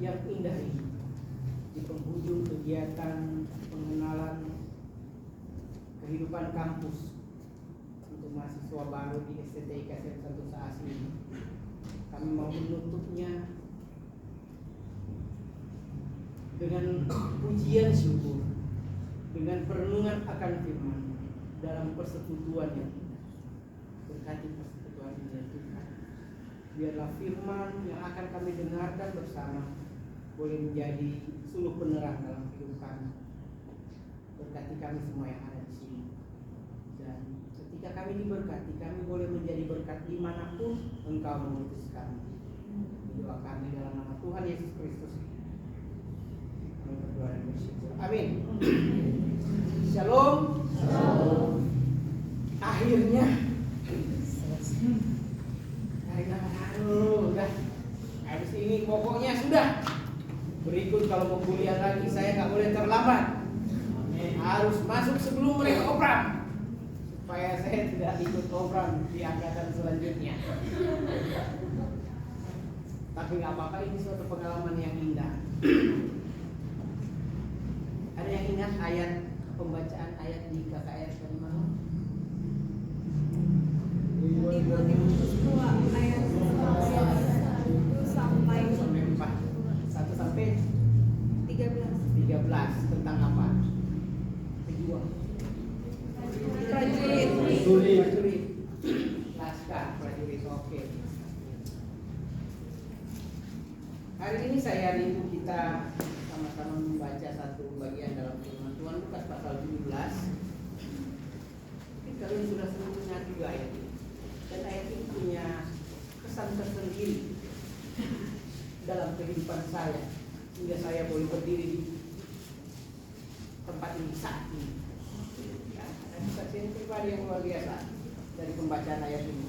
yang indah ini di penghujung kegiatan pengenalan kehidupan kampus untuk mahasiswa baru di STTIK Sentosa Asli ini. Kami mau menutupnya dengan pujian syukur, dengan perenungan akan firman dalam persekutuan yang indah. Berkati persekutuan ini ya Tuhan. Biarlah firman yang akan kami dengarkan bersama boleh menjadi suluh penerang dalam hidup kami. Berkati kami semua yang ada di sini. Dan ketika kami diberkati, kami boleh menjadi berkat dimanapun Engkau mengutus kami. Doa kami dalam nama Tuhan Yesus Kristus. Kami berdoa dan bersyukur. Amin. Shalom. Shalom. Akhirnya. Udah. Habis ini pokoknya sudah. Berikut kalau mau kuliah lagi saya nggak boleh terlambat. Harus masuk sebelum mereka operan supaya saya tidak ikut operan di angkatan selanjutnya. Tapi nggak apa-apa, ini suatu pengalaman yang indah. Ada yang ingat ayat pembacaan ayat di KKR tadi malam? Di Timotius 2 ayat 1 sampai 4. 1 sampai 13 tentang apa? Pejuang. Prajurit. Laskar, prajurit. Oke. Hari ini saya rindu kita sama-sama membaca satu bagian dalam firman Tuhan, Lukas pasal 17. Mungkin kalian sudah sering dengar juga ayat ini. Dan ayat ini punya kesan tersendiri dalam kehidupan saya, sehingga saya boleh berdiri di tempat ini saat ini. Ya, ada kesaksian pribadi yang luar biasa dari pembacaan ayat ini.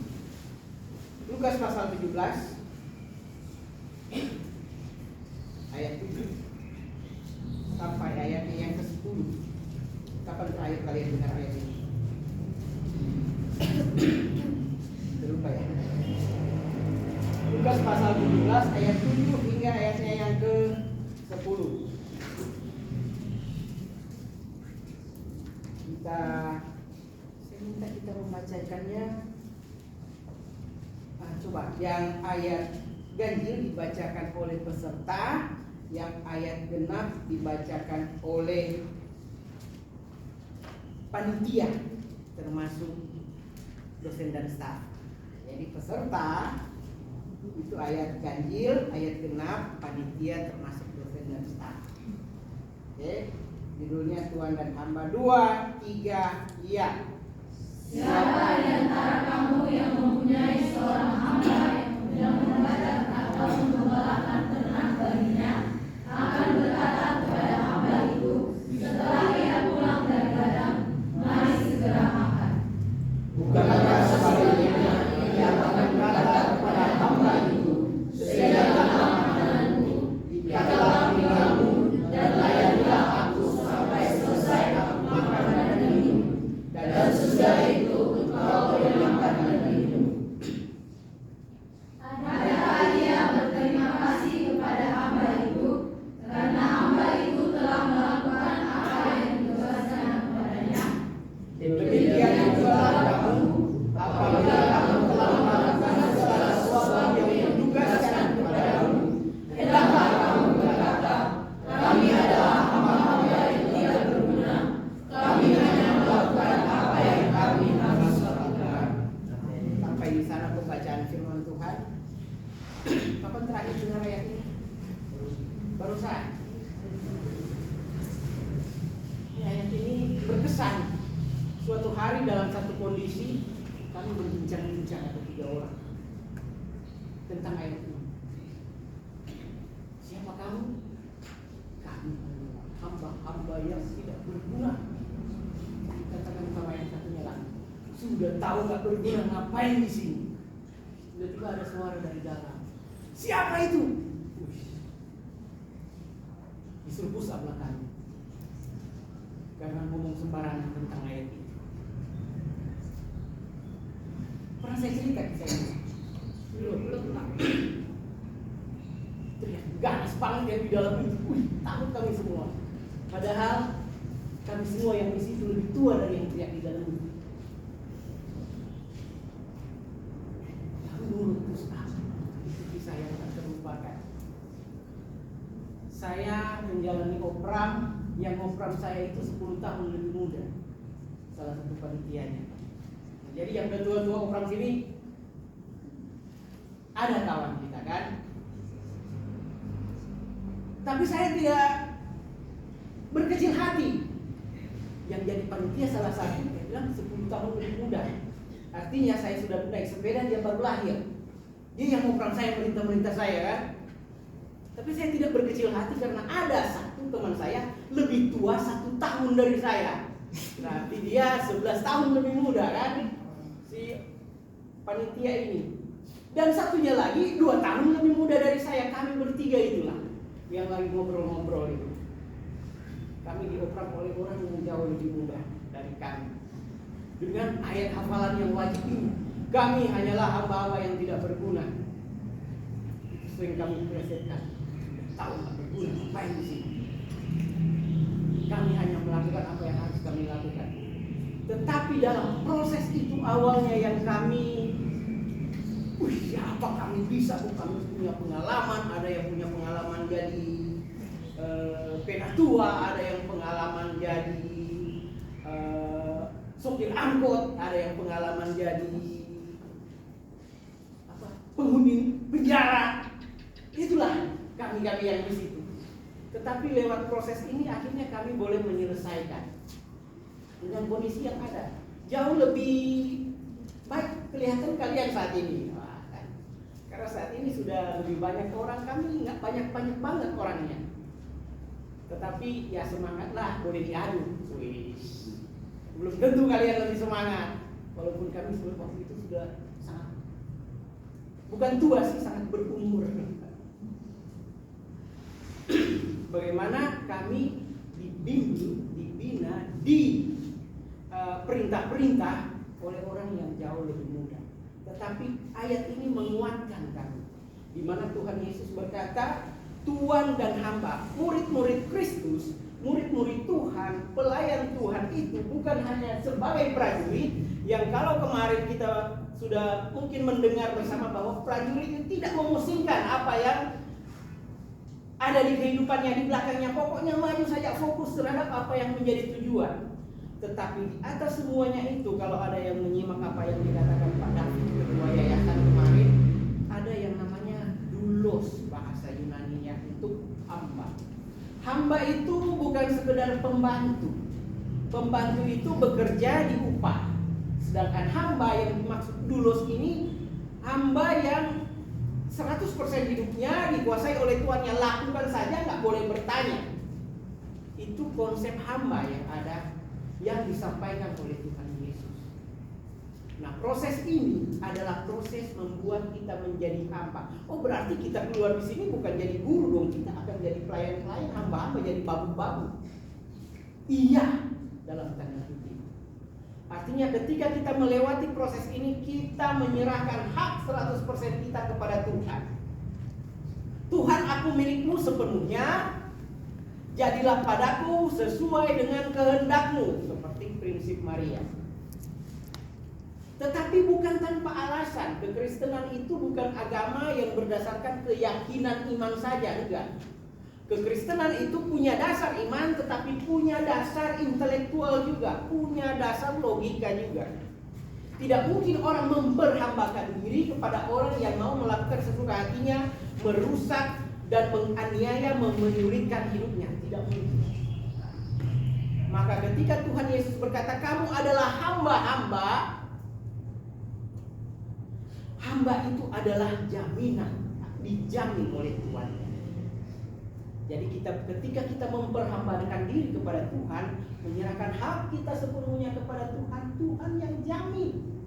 Lukas pasal 17 ayat 7 sampai ayatnya yang ke-10. Kapan terakhir kalian dengar ayat ini? Lupa ya. Lukas pasal 17 ayat 7 hingga ayatnya yang ke-10. Saya minta kita membacakannya. Coba yang ayat ganjil dibacakan oleh peserta, yang ayat genap dibacakan oleh panitia termasuk dosen dan staf. Jadi peserta itu ayat ganjil, ayat genap, panitia termasuk dosen dan staf. Oke, judulnya Tuhan dan Hamba. 2, 3, iya. Siapa di antara kamu yang mempunyai seorang hamba yang mengajar atau menggembalakan ternak baginya, akan berkata kepada hamba itu setelah ia pulang dari ladang, mari segera makan. Bukankah sebaliknya ia akan berkata kepada hamba itu, sediakanlah makananku di dalam pinggangmu dan layanilah aku sampai selesai aku makan dan minum, dan sesudah itu engkau boleh makan dan minum. Adakah ia berterima kasih kepada hamba itu karena hamba itu telah melakukan apa yang ditugaskan kepadanya? Demikian juga kamu, apabila kamu telah melakukan segala sesuatu yang ditugaskan kepadamu, hendaklah kamu berkata, kami adalah hamba-hamba yang tidak berguna, kami hanya melakukan apa yang kami harus lakukan. Sampai di sana pembacaan firman Tuhan. Kapan terakhir dengar ayat ini? Barusan. Ayat ini berkesan. Suatu hari dalam satu kondisi kami berbincang-bincang ada 3 orang tentang ayat ini. Siapa kamu? Kami adalah hamba-hamba yang tidak berguna. Katakan sama yang satunya lah. Sudah tahu nggak berguna, ngapain di sini? Tiba-tiba ada suara dari dalam. Siapa itu? Disuruh pusat belakang. Karena ngomong sembarangan tentang ayat ini. Pernah saya cerita kisah ini? Belum. Teriak. ganas banget yang di dalam itu. Takut kami semua. Padahal kami semua yang di situ lebih tua dari yang teriak di dalam itu. Lalu nurut terus itu kisah yang tak terlupakan. Saya menjalani opram, yang opram saya itu 10 tahun lebih muda. Salah satu panitianya. Jadi yang tua-tua opram sini ada kawan kita kan. Tapi saya tidak berkecil hati. Yang jadi panitia salah satu, dia bilang 10 tahun lebih muda. Artinya saya sudah naik sepeda, dia baru lahir. Dia yang opram saya, merintah saya kan. Tapi saya tidak berkecil hati karena ada satu teman saya lebih tua 1 tahun dari saya. Berarti dia 11 tahun lebih muda kan, si panitia ini. Dan satunya lagi 2 tahun lebih muda dari saya. Kami bertiga itulah yang lagi ngobrol-ngobrol itu. Kami diopram oleh orang yang jauh lebih muda dari kami. Dengan ayat hafalan yang wajib ini, kami hanyalah hamba-hamba yang tidak berguna. Itu sering kami presetkan. Tahu tak berguna, ngapain di sini? Kami hanya melakukan apa yang harus kami lakukan. Tetapi dalam proses itu awalnya yang kami, siapa kami bisa? Kami punya pengalaman. Ada yang punya pengalaman jadi penatua, ada yang pengalaman jadi sopir angkot, ada yang pengalaman jadi penghuni penjara. Itulah kami yang di situ. Tetapi lewat proses ini akhirnya kami boleh menyelesaikan dengan kondisi yang ada. Jauh lebih baik kelihatan kalian saat ini. Karena saat ini sudah lebih banyak orang, kami nggak banyak banget orangnya. Tetapi ya semangatlah, boleh diadu. Belum tentu kalian lebih semangat. Walaupun kami sebelum waktu itu sudah sangat, bukan tua sih, sangat berumur. Bagaimana kami dibimbing, dibina, perintah-perintah oleh orang yang jauh lebih muda. Tetapi ayat ini menguatkan kami, di mana Tuhan Yesus berkata, tuan dan hamba, murid-murid Kristus, murid-murid Tuhan, pelayan Tuhan itu bukan hanya sebagai prajurit, yang kalau kemarin kita sudah mungkin mendengar bersama bahwa prajurit itu tidak memusingkan apa yang ada di kehidupannya di belakangnya, pokoknya maju saja, fokus terhadap apa yang menjadi tujuan. Tetapi di atas semuanya itu, kalau ada yang menyimak apa yang dikatakan Pak David ketua yayasan kemarin, ada yang namanya doulos, bahasa Yunaninya untuk hamba. Hamba itu bukan sekedar pembantu. Pembantu itu bekerja diupah. Sedangkan hamba yang dimaksud doulos ini, hamba yang 100% hidupnya dikuasai oleh tuannya, lakukan saja, nggak boleh bertanya. Itu konsep hamba yang ada, yang disampaikan oleh Tuhan Yesus. Nah, proses ini adalah proses membuat kita menjadi hamba. Oh, berarti kita keluar di sini bukan jadi guru dong, kita akan jadi pelayan-pelayan, hamba-hamba, jadi babu-babu. Iya, dalam tanda kutip. Artinya ketika kita melewati proses ini, kita menyerahkan hak 100% kita kepada Tuhan. Tuhan, aku milikmu sepenuhnya, jadilah padaku sesuai dengan kehendak-Mu, seperti prinsip Maria. Tetapi bukan tanpa alasan. Kekristenan itu bukan agama yang berdasarkan keyakinan iman saja, enggak. Kekristenan itu punya dasar iman, tetapi punya dasar intelektual juga, punya dasar logika juga. Tidak mungkin orang memperhambakan diri kepada orang yang mau melakukan sesuka hatinya, merusak dan menganiaya, menyulitkan hidupnya. Tidak mungkin. Maka ketika Tuhan Yesus berkata, kamu adalah hamba-hamba, hamba itu adalah jaminan, dijamin oleh Tuhan. Jadi ketika kita memperhambakan diri kepada Tuhan, menyerahkan hak kita sepenuhnya kepada Tuhan, Tuhan yang jamin.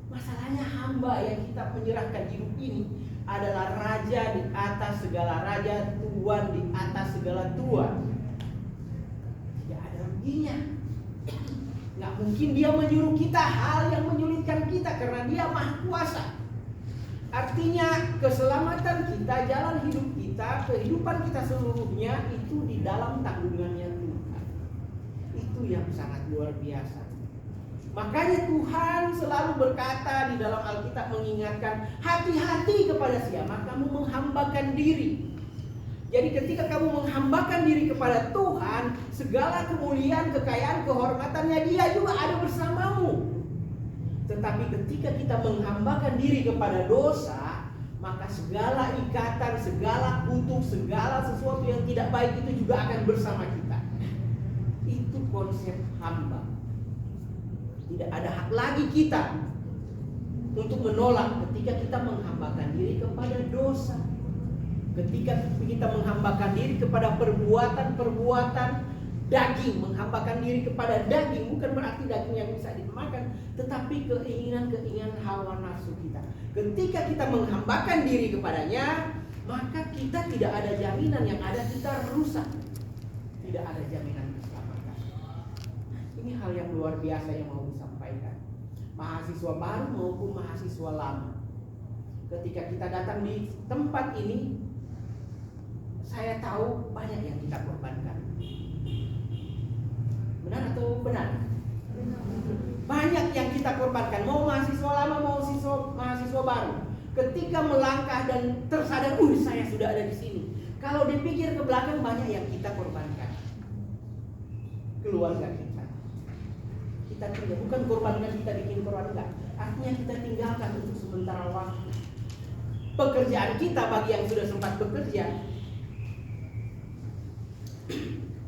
Masalahnya hamba yang kita menyerahkan hidup ini adalah raja di atas segala raja, tuan di atas segala tuan. Tidak ada ruginya. Nggak mungkin dia menyuruh kita hal yang menyulitkan kita, karena dia maha kuasa. Artinya keselamatan kita, jalan hidup kita, kehidupan kita seluruhnya itu di dalam tanggungannya Tuhan. Itu yang sangat luar biasa. Makanya Tuhan selalu berkata di dalam Alkitab mengingatkan, hati-hati kepada siapa kamu menghambakan diri. Jadi ketika kamu menghambakan diri kepada Tuhan, segala kemuliaan, kekayaan, kehormatannya Dia juga ada bersamamu. Tetapi ketika kita menghambakan diri kepada dosa, maka segala ikatan, segala kutuk, segala sesuatu yang tidak baik itu juga akan bersama kita. Itu konsep hamba. Tidak ada hak lagi kita untuk menolak ketika kita menghambakan diri kepada dosa. Ketika kita menghambakan diri kepada perbuatan-perbuatan daging, menghambakan diri kepada daging bukan berarti daging yang bisa dimakan, tetapi keinginan-keinginan hawa nafsu kita. Ketika kita menghambakan diri kepadanya, maka kita tidak ada jaminan, yang ada kita rusak. Tidak ada jaminan keselamatan. Ini hal yang luar biasa yang mau disampaikan. Mahasiswa baru maupun mahasiswa lama, ketika kita datang di tempat ini, saya tahu banyak yang kita korbankan. Benar atau benar? Banyak yang kita korbankan. Mau mahasiswa lama, mau mahasiswa baru. Ketika melangkah dan tersadar, saya sudah ada di sini. Kalau dipikir ke belakang, banyak yang kita korbankan. Keluarga kita. Kita tinggal, bukan korbankan kita bikin korban, enggak. Artinya kita tinggalkan untuk sementara waktu. Pekerjaan kita bagi yang sudah sempat bekerja,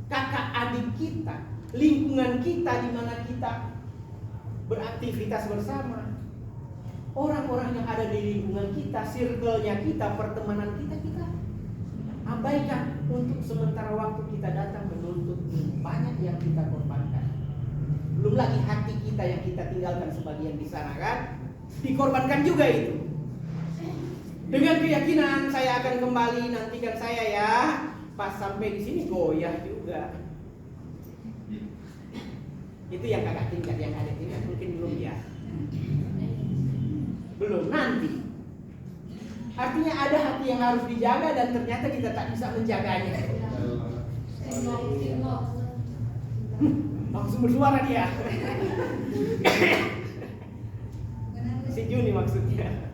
kakak adik kita, lingkungan kita di mana kita beraktivitas bersama, orang-orang yang ada di lingkungan kita, circle-nya kita, pertemanan kita, kita abaikan untuk sementara waktu kita datang menuntut. Banyak yang kita korbankan. Belum lagi hati kita yang kita tinggalkan sebagian di sana, kan? Dikorbankan juga itu. Dengan keyakinan saya akan kembali, nantikan saya ya. Pas sampai di sini goyah juga. Itu yang kakak tingkat, yang ada ini mungkin belum ya. Belum, nanti. Artinya ada hati yang harus dijaga dan ternyata kita tak bisa menjaganya. Langsung bersuara dia. Si Juni maksudnya.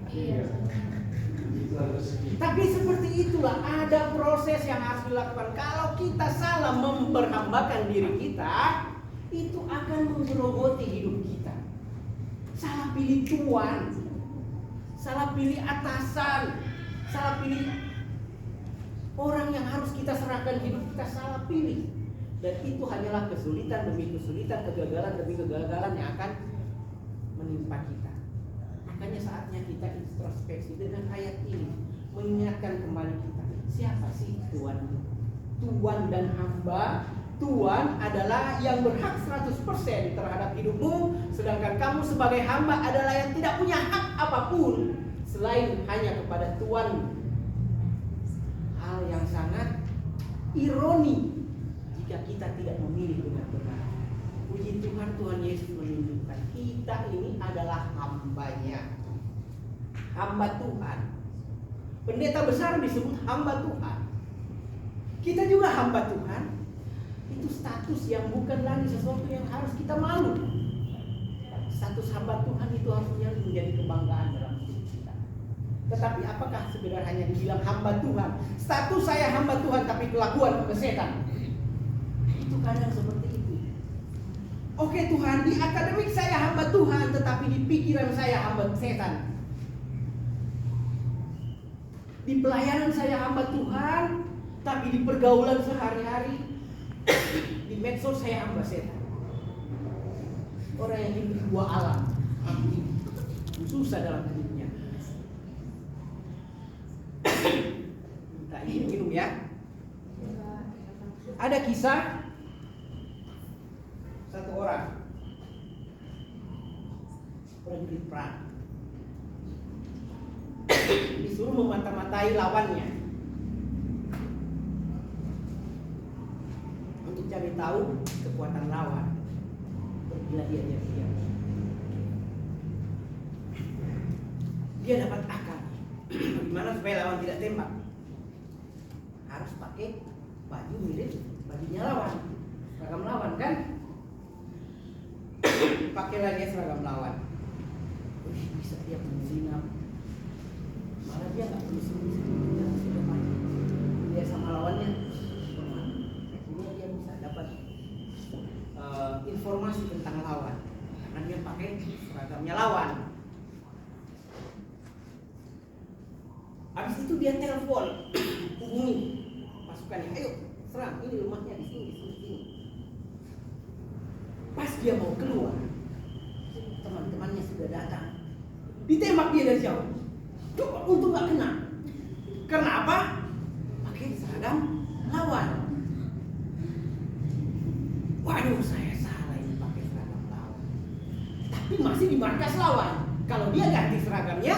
Tapi seperti itulah, ada proses yang harus dilakukan. Kalau kita salah memperhambakan diri kita, itu akan menggerogoti hidup kita. Salah pilih tuan, salah pilih atasan, salah pilih orang yang harus kita serahkan hidup kita, salah pilih. Dan itu hanyalah kesulitan demi kesulitan, kegagalan demi kegagalan yang akan menimpa kita. Makanya saatnya kita introspeksi dengan ayat ini, mengingatkan kembali kita, siapa sih Tuhan? Tuan dan hamba. Tuan adalah yang berhak 100% terhadap hidupmu, sedangkan kamu sebagai hamba adalah yang tidak punya hak apapun selain hanya kepada Tuan. Hal yang sangat ironi jika kita tidak memilih dengan benar. Puji Tuhan, Tuhan Yesus menunjukkan kita ini adalah hambanya, hamba Tuhan. Pendeta besar disebut hamba Tuhan. Kita juga hamba Tuhan. Itu status yang bukan lagi sesuatu yang harus kita malu. Status hamba Tuhan itu harusnya menjadi kebanggaan dalam hidup kita. Tetapi apakah sekedar hanya dibilang hamba Tuhan? Status saya hamba Tuhan tapi kelakuan ke setan. Itu kadang seperti itu. Oke Tuhan, di akademik saya hamba Tuhan, tetapi di pikiran saya hamba setan. Di pelayanan saya hamba Tuhan, tapi di pergaulan sehari-hari, di medsos saya hamba setan. Orang yang hidup dua alam, susah dalam hidupnya. Minta minum ya. Ada kisah satu orang prajurit perang disuruh memata-matai lawannya untuk cari tahu kekuatan lawan. Pergilah dia diam. Dia dapat akal. Bagaimana supaya lawan tidak tembak? Harus pakai baju mirip bajunya lawan, seragam lawan kan? Pakailah dia seragam lawan. Bisa dia menzinap. Malah dia nggak perlu sembunyi-sembunyi, dia sama lawannya. Akhirnya dia bisa dapat informasi tentang lawan karena dia pakai seragamnya lawan. Habis itu dia telepon, hubungi pasukannya, ayo serang, ini rumahnya di sini. Pas dia mau keluar, teman-temannya sudah datang, ditembak dia dari jauh. Coba untung nggak kena. Karena apa? Pakai seragam lawan. Waduh, saya salah ini pakai seragam lawan. Tapi masih di markas lawan. Kalau dia ganti seragamnya,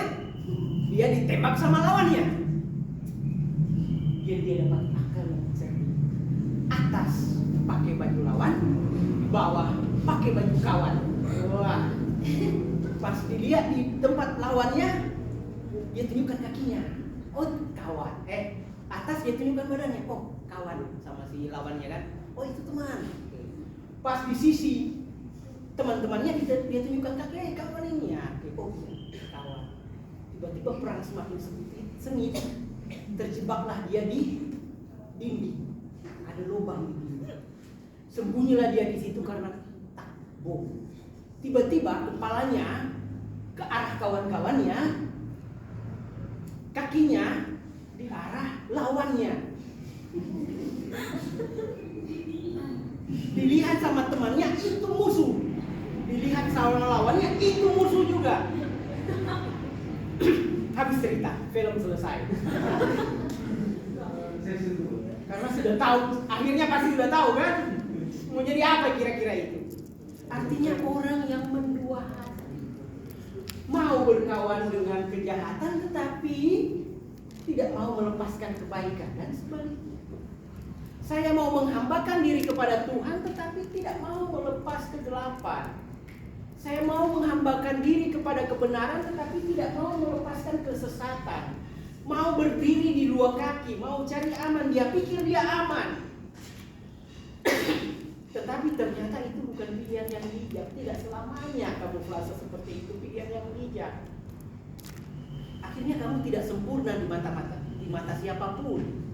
dia ditembak sama lawannya. Dia dapat akal yang cerdik. Atas pakai baju lawan, di bawah pakai baju kawan. Wah, pas dilihat di tempat lawannya, dia tunjukkan kakinya. Oh, kawan. Atas dia tunjukkan badannya. Oh, kawan sama si lawannya kan. Oh, itu teman. Pas di sisi teman-temannya dia tunjukkan kaki. Kawan ini ya. Oh, kawan. Tiba-tiba perang semakin sengit. Terjebaklah dia di dinding. Ada lubang di dinding. Sembunyilah dia di situ karena takut. Tiba-tiba kepalanya ke arah kawan-kawannya, kakinya di arah lawannya. Dilihat sama temannya, itu musuh. Dilihat sama lawannya, itu musuh juga. Habis cerita, film selesai. Karena sudah tahu, akhirnya pasti sudah tahu kan, mau jadi apa kira-kira itu. Artinya orang yang mendua hati, mau berkawan dengan kejahatan tetapi tidak mau melepaskan kebaikan dan sebaliknya. Saya mau menghambakan diri kepada Tuhan tetapi tidak mau melepas kegelapan. Saya mau menghambakan diri kepada kebenaran tetapi tidak mau melepaskan kesesatan. Mau berdiri di dua kaki, mau cari aman, dia pikir dia aman. Tetapi ternyata itu bukan pilihan yang bijak. Tidak selamanya kamuflase seperti itu pilihan yang bijak. Akhirnya kamu tidak sempurna di mata siapapun.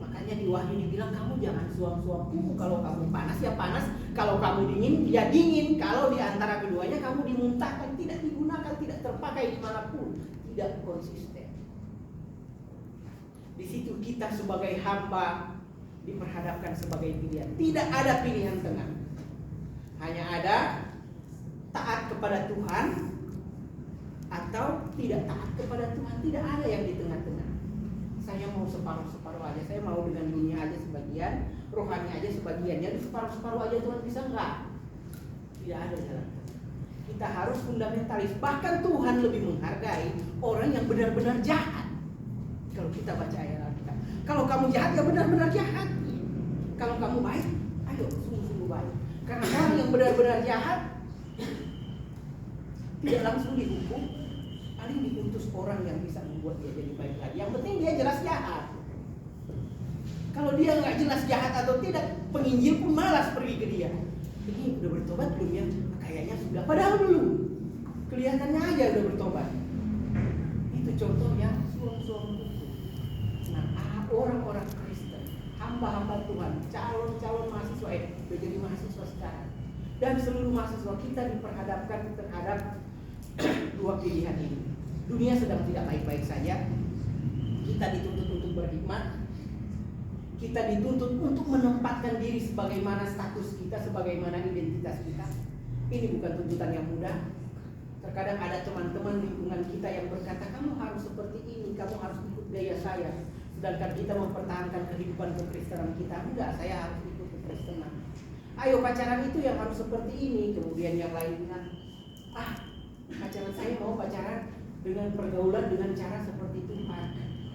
Makanya di Wahyu dibilang kamu jangan suam-suam kuku. Kalau kamu panas ya panas, kalau kamu dingin ya dingin. Kalau di antara keduanya kamu dimuntahkan, tidak digunakan, tidak terpakai dimanapun, tidak konsisten. Di situ kita sebagai hamba diperhadapkan sebagai pilihan. Tidak ada pilihan tengah. Hanya ada taat kepada Tuhan atau tidak taat kepada Tuhan. Tidak ada yang di tengah-tengah. Saya mau separuh-separuh aja. Saya mau dengan dunia aja sebagian, rohani aja sebagian. Jadi separuh-separuh aja Tuhan bisa enggak? Tidak ada jalan tengah. Kita harus fundamentalis. Bahkan Tuhan lebih menghargai orang yang benar-benar jahat. Kalau kita baca ayat Alkitab, kalau kamu jahat ya benar-benar jahat. Kalau kamu baik, ayo sungguh-sungguh baik. Karena orang yang benar-benar jahat tidak langsung dihukum, paling diutus orang yang bisa membuat dia jadi baik lagi. Yang penting dia jelas jahat. Kalau dia nggak jelas jahat atau tidak, penginjil pun malas pergi ke dia. Ini udah bertobat belum ya? Kayaknya sudah. Padahal belum. Kelihatannya aja udah bertobat. Itu contoh yang suam-suam. Nah, orang-orang Kristen, hamba-hamba Tuhan, calon-calon mahasiswa, udah jadi mahasiswa sekarang, dan seluruh mahasiswa kita diperhadapkan terhadap dua pilihan ini. Dunia sedang tidak baik-baik saja. Kita dituntut untuk berhikmat. Kita dituntut untuk menempatkan diri sebagaimana status kita, sebagaimana identitas kita. Ini bukan tuntutan yang mudah. Terkadang ada teman-teman lingkungan kita yang berkata, kamu harus seperti ini, kamu harus ikut gaya saya. Sedangkan kita mempertahankan kehidupan kekristenan kita. Enggak, saya harus ikut kekristenan. Ayo pacaran itu yang harus seperti ini. Kemudian yang lain bilang, pacaran saya mau pacaran dengan pergaulan dengan cara seperti Tuhan.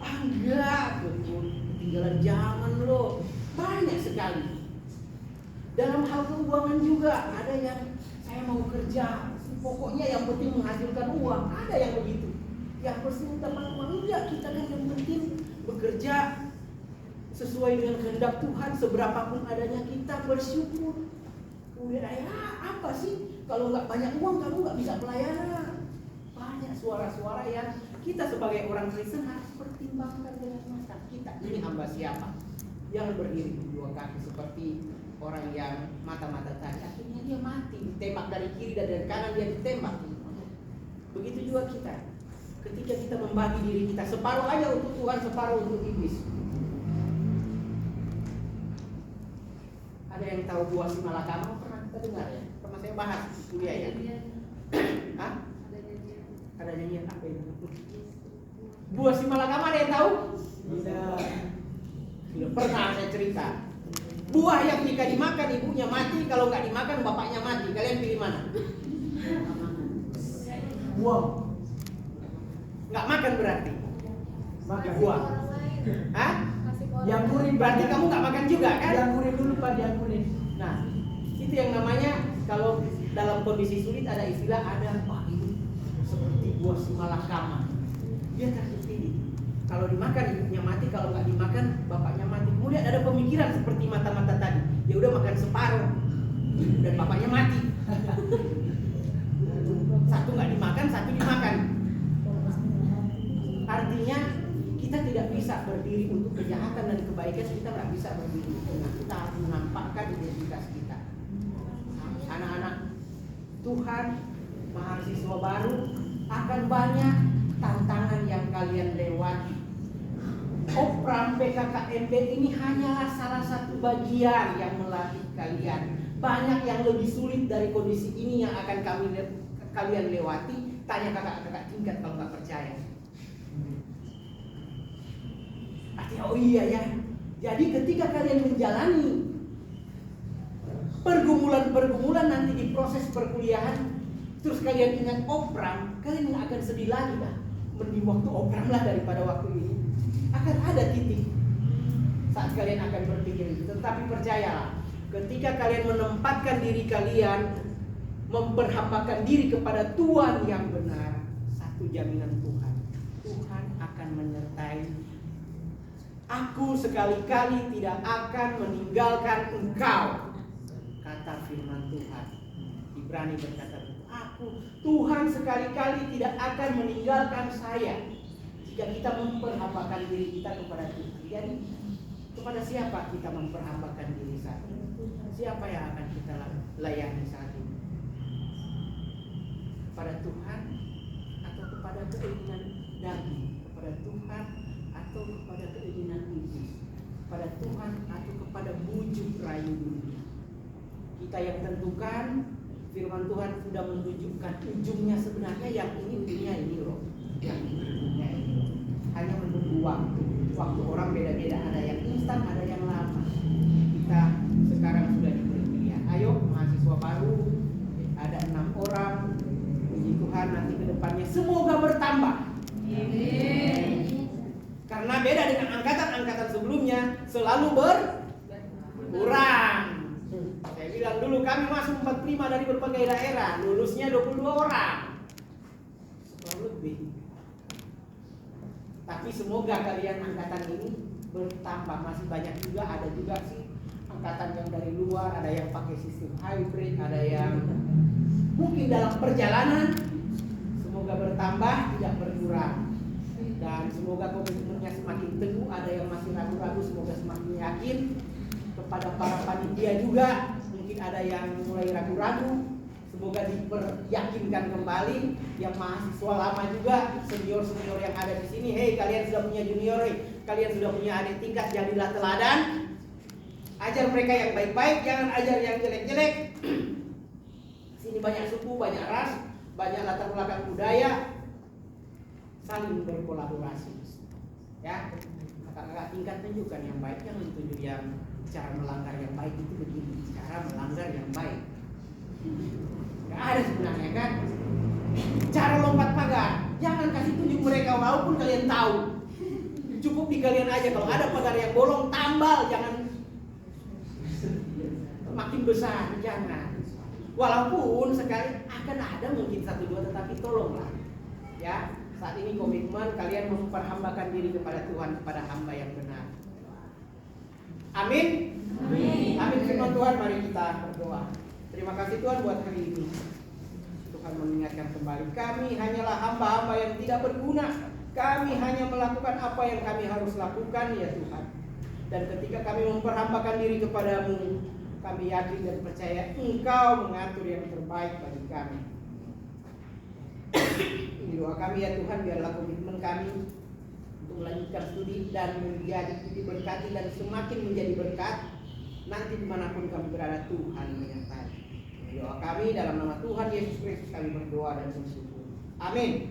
Enggak, betul. Ketinggalan zaman loh. Banyak sekali. Dalam hal keuangan juga ada yang saya mau kerja, pokoknya yang penting menghasilkan uang. Ada yang begitu. yang bersih teman-teman. Enggak, kita kan yang penting bekerja sesuai dengan kehendak Tuhan. Seberapapun adanya kita bersyukur. Kemudian apa sih kalau nggak banyak uang kamu nggak bisa pelayanan? Banyak suara-suara yang kita sebagai orang Kristen harus pertimbangkan dengan matang. Kita ini hamba siapa? Yang berdiri dua kaki seperti orang yang mata-mata tadi. Akhirnya dia mati, ditembak dari kiri dan dari kanan dia ditembak. Begitu juga kita. Ketika kita membagi diri kita separuh aja untuk Tuhan, separuh untuk iblis. Ada yang tahu buah si malakama? Pernah kita dengar ya? Pernah saya bahas di kuliah ya? Hah? Ada nyanyian apa itu? Buah si malakama ada yang tahu? Tidak. Tidak pernah saya cerita. Buah yang jika dimakan ibunya mati, kalau nggak dimakan bapaknya mati. Kalian pilih mana? Buah. Nggak makan berarti? Makan buah. Hah? Yang kuning berarti kamu nggak makan juga kan? Yang kuning dulu Pak, yang kuning. Nah, itu yang namanya kalau dalam kondisi sulit ada istilah ada Pak ini seperti buah si malakama. Dia terkikir. Kalau dimakan ibunya mati, kalau nggak dimakan bapaknya mati. Kemudian ada pemikiran seperti mata-mata tadi. Ya udah makan separuh dan bapaknya mati. Satu nggak dimakan, satu dimakan. Artinya kita tidak bisa berdiri untuk kejahatan dan kebaikan, kita nggak bisa berdiri. Kita harus menampakkan identitas kita. Anak-anak Tuhan, mahasiswa baru, akan banyak tantangan yang kalian lewati. Opram PKKMB ini hanyalah salah satu bagian yang melatih kalian. Banyak yang lebih sulit dari kondisi ini yang akan kalian lewati. Tanya kakak-kakak tingkat kalau nggak percaya. Artinya oh iya ya. Jadi ketika kalian menjalani pergumulan-pergumulan nanti di proses perkuliahan, terus kalian ingat Opram, kalian nggak akan sedih lagi dah. Mending waktu Opram lah daripada waktu ini. Akan ada titik saat kalian akan berpikir itu. Tetapi percayalah, ketika kalian menempatkan diri kalian, memperhambakan diri kepada Tuhan yang benar, satu jaminan Tuhan, Tuhan akan menyertai. Aku sekali-kali tidak akan meninggalkan engkau, kata firman Tuhan. Ibrani berkata, Tuhan sekali-kali tidak akan meninggalkan saya jika kita memperhambakan diri kita kepada Tuhan. Jadi kepada siapa kita memperhambakan diri saat ini? Siapa yang akan kita layani saat ini? Kepada Tuhan atau kepada keinginan daging? Kepada Tuhan atau kepada keinginan iblis? Kepada Tuhan atau kepada bujuk rayu dunia? Kita yang tentukan. Firman Tuhan sudah menunjukkan ujungnya sebenarnya yang ini ujungnya ini loh. Yang ini ujungnya ini loh. Hanya menunggu waktu. Waktu orang beda-beda, ada yang instan, ada yang lama. Kita sekarang sudah diberi pilihan. Ayo mahasiswa baru, ada 6 orang. Puji Tuhan nanti ke depannya semoga bertambah. Amin. Karena beda dengan angkatan-angkatan sebelumnya, selalu berkurang. Saya bilang dulu kami masuk 45 dari berbagai daerah, lulusnya 22 orang. Selalu lebih. Tapi semoga kalian angkatan ini bertambah, masih banyak juga, ada juga sih angkatan yang dari luar, ada yang pakai sistem hybrid, ada yang mungkin dalam perjalanan. Semoga bertambah, tidak berkurang. Dan semoga komitmennya semakin teguh, ada yang masih ragu-ragu, semoga semakin yakin. Kepada para panitia juga, mungkin ada yang mulai ragu-ragu, semoga diperyakinkan kembali. Yang mahasiswa lama juga, senior-senior yang ada di sini, hei kalian sudah punya junior, kalian sudah punya adik tingkat, jadilah teladan. Ajar mereka yang baik-baik, jangan ajar yang jelek-jelek. Sini banyak suku, banyak ras, banyak latar belakang budaya, saling berkolaborasi. Ya, kakak-kakak tingkat tunjukkan yang baik, jangan tunjuk yang cara melanggar yang baik itu begini, cara melanggar yang baik. Gak ada sebenarnya kan? Cara lompat pagar, jangan kasih tunjuk mereka walaupun kalian tahu. Cukup di kalian aja, kalau ada pagar yang bolong tambal, jangan makin besar, jangan. Walaupun sekali akan ada mungkin 1-2, tetapi tolonglah, ya Saat ini komitmen kalian memperhambakan diri kepada Tuhan, kepada hamba yang benar. Amin. Amin firman Tuhan, mari kita berdoa. Terima kasih Tuhan buat hari ini. Tuhan mengingatkan kembali, kami hanyalah hamba-hamba yang tidak berguna. Kami hanya melakukan apa yang kami harus lakukan ya Tuhan. Dan ketika kami memperhambakan diri kepadamu, kami yakin dan percaya Engkau mengatur yang terbaik bagi kami. Ini doa kami ya Tuhan, biarlah komitmen kami untuk melanjutkan studi dan menjadi diberkati dan semakin menjadi berkat. Nanti dimanapun kami berada, Tuhan menyertai. Doa kami dalam nama Tuhan Yesus Kristus kami berdoa dan bersyukur. Amin.